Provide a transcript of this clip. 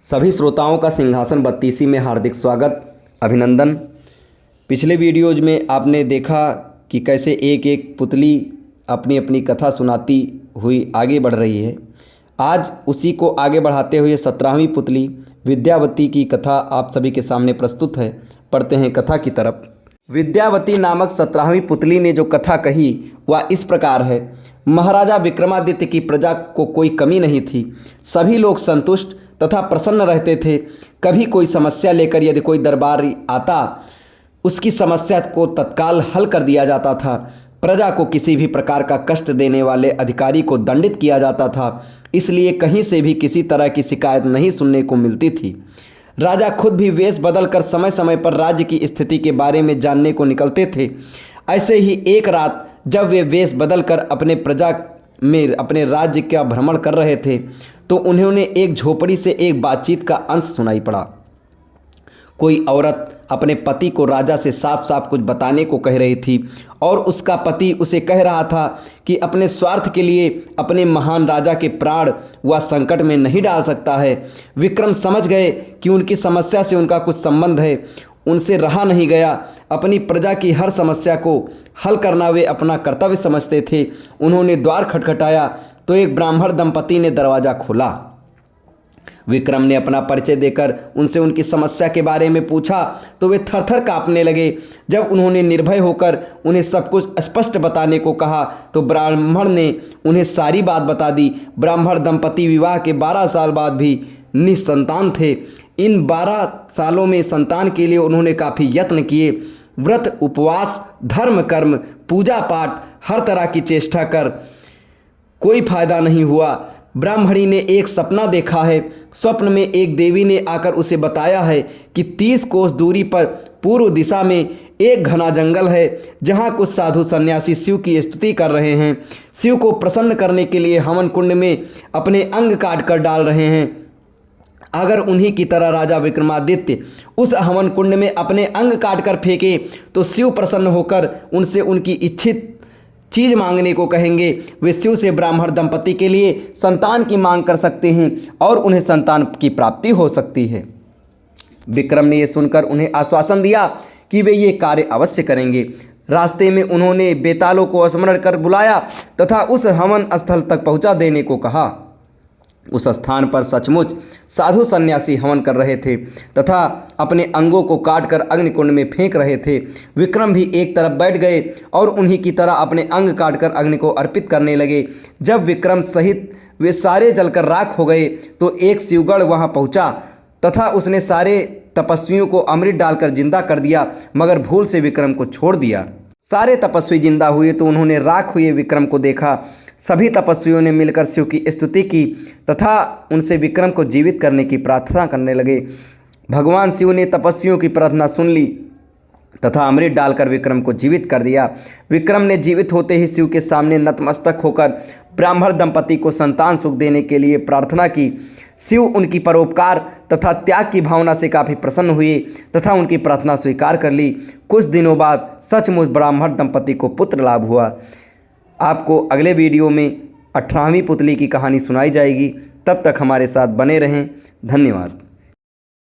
सभी श्रोताओं का सिंहासन 32 में हार्दिक स्वागत, अभिनंदन। पिछले वीडियोज में आपने देखा कि कैसे एक एक पुतली अपनी अपनी कथा सुनाती हुई आगे बढ़ रही है। आज उसी को आगे बढ़ाते हुए 17वीं पुतली विद्यावती की कथा आप सभी के सामने प्रस्तुत है। पढ़ते हैं कथा की तरफ। विद्यावती नामक 17वीं पुतली ने जो कथा कही वह इस प्रकार है। महाराजा विक्रमादित्य की प्रजा को कोई कमी नहीं थी। सभी लोग संतुष्ट तथा प्रसन्न रहते थे। कभी कोई समस्या लेकर यदि कोई दरबारी आता, उसकी समस्या को तत्काल हल कर दिया जाता था। प्रजा को किसी भी प्रकार का कष्ट देने वाले अधिकारी को दंडित किया जाता था। इसलिए कहीं से भी किसी तरह की शिकायत नहीं सुनने को मिलती थी। राजा खुद भी वेश बदलकर समय समय पर राज्य की स्थिति के बारे में जानने को निकलते थे। ऐसे ही एक रात जब वे वेश बदलकर अपने प्रजा में अपने राज्य का भ्रमण कर रहे थे तो उन्होंने एक झोपड़ी से एक बातचीत का अंश सुनाई पड़ा। कोई औरत अपने पति को राजा से साफ साफ कुछ बताने को कह रही थी और उसका पति उसे कह रहा था कि अपने स्वार्थ के लिए अपने महान राजा के प्राण वह संकट में नहीं डाल सकता है। विक्रम समझ गए कि उनकी समस्या से उनका कुछ संबंध है। उनसे रहा नहीं गया। अपनी प्रजा की हर समस्या को हल करना वे अपना कर्तव्य समझते थे। उन्होंने द्वार खटखटाया तो एक ब्राह्मण दंपति ने दरवाज़ा खोला। विक्रम ने अपना परिचय देकर उनसे उनकी समस्या के बारे में पूछा तो वे थरथर कांपने लगे। जब उन्होंने निर्भय होकर उन्हें सब कुछ स्पष्ट बताने को कहा तो ब्राह्मण ने उन्हें सारी बात बता दी। ब्राह्मण दंपति विवाह के 12 साल बाद भी निसंतान थे। इन 12 सालों में संतान के लिए उन्होंने काफ़ी यत्न किए। व्रत, उपवास, धर्म, कर्म, पूजा पाठ, हर तरह की चेष्टा कर कोई फायदा नहीं हुआ। ब्राह्मणी ने एक सपना देखा है। स्वप्न में एक देवी ने आकर उसे बताया है कि 30 कोस दूरी पर पूर्व दिशा में एक घना जंगल है जहाँ कुछ साधु सन्यासी शिव की स्तुति कर रहे हैं। शिव को प्रसन्न करने के लिए हवन कुंड में अपने अंग काट कर डाल रहे हैं। अगर उन्हीं की तरह राजा विक्रमादित्य उस हवन कुंड में अपने अंग काट कर फेंके तो शिव प्रसन्न होकर उनसे उनकी इच्छित चीज़ मांगने को कहेंगे। वे शिव से ब्राह्मण दंपति के लिए संतान की मांग कर सकते हैं और उन्हें संतान की प्राप्ति हो सकती है। विक्रम ने यह सुनकर उन्हें आश्वासन दिया कि वे ये कार्य अवश्य करेंगे। रास्ते में उन्होंने बेतालों को स्मरण कर बुलाया तथा उस हवन स्थल तक पहुंचा देने को कहा। उस स्थान पर सचमुच साधु सन्यासी हवन कर रहे थे तथा अपने अंगों को काटकर अग्निकुंड में फेंक रहे थे। विक्रम भी एक तरफ बैठ गए और उन्हीं की तरह अपने अंग काटकर अग्नि को अर्पित करने लगे। जब विक्रम सहित वे सारे जलकर राख हो गए तो एक शिवगढ़ वहां पहुंचा तथा उसने सारे तपस्वियों को अमृत डालकर जिंदा कर दिया, मगर भूल से विक्रम को छोड़ दिया। सारे तपस्वी जिंदा हुए तो उन्होंने राख हुए विक्रम को देखा। सभी तपस्वियों ने मिलकर शिव की स्तुति की तथा उनसे विक्रम को जीवित करने की प्रार्थना करने लगे। भगवान शिव ने तपस्वियों की प्रार्थना सुन ली तथा अमृत डालकर विक्रम को जीवित कर दिया। विक्रम ने जीवित होते ही शिव के सामने नतमस्तक होकर ब्राह्मण दंपति को संतान सुख देने के लिए प्रार्थना की। शिव उनकी परोपकार तथा त्याग की भावना से काफ़ी प्रसन्न हुए तथा उनकी प्रार्थना स्वीकार कर ली। कुछ दिनों बाद सचमुच ब्राह्मण दंपति को पुत्र लाभ हुआ। आपको अगले वीडियो में 18वीं पुतली की कहानी सुनाई जाएगी। तब तक हमारे साथ बने रहें। धन्यवाद।